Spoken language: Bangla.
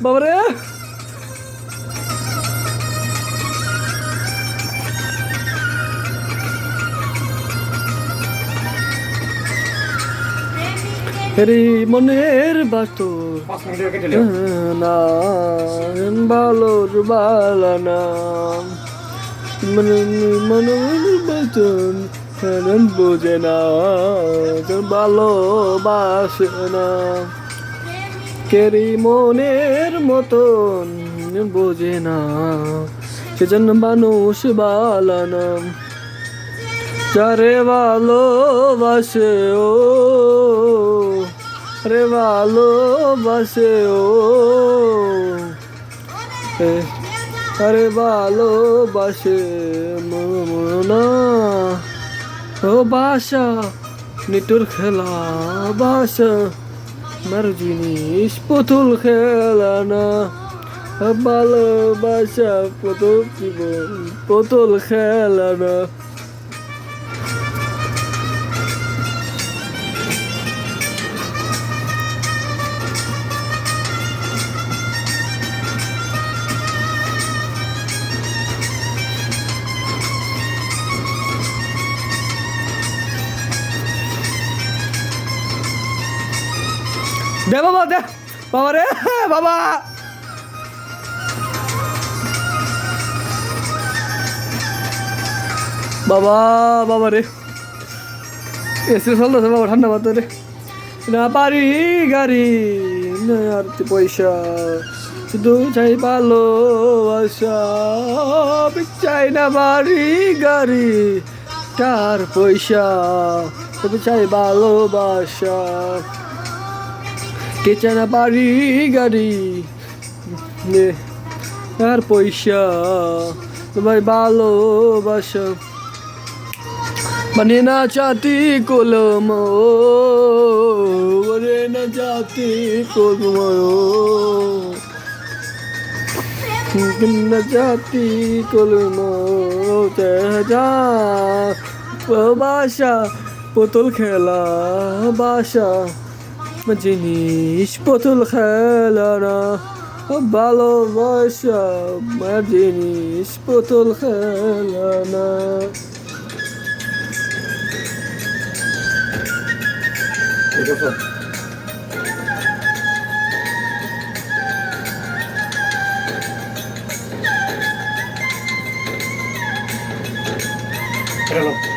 বাবারে রে মনের বাতর না ভালোর বালানা মনের বাতন বোঝে না ভালোবাসে না কেরি মনের মতন বোঝে না সেজন্য মানুষ বালানা যারে ভালোবাসে ও রে ভালোবাসে ও আরে ভালোবাসে না ও বাসা নিটুর খেলা বাসা মার জিনিস পুতুল খেলা না ভালোবাসা পুতুল জীবন পুতুল খেলা না দে বাবা দে বাবা রে বাবা বাবা বাবা রে এসে চলতেছে বাবা ঠান্ডা মাথা রে না পারি গাড়ি না আর পয়সা শুধু চাই ভালোবাসা চাই না বাড়ি গাড়ি টার পয়সা শুধু চাই ভালোবাসা কে চায় না বাড়ি গাড়ি আর পয়সা ভাই ভালোবাসা মানে না চাতি কলম ওরে না জাতি কলম না জাতি কলম যা বাসা পুতুল খেলা বাসা জিনিস পুতুল খেলা না ভালোবাসা জিনিস পুতুল খেলা না Hello.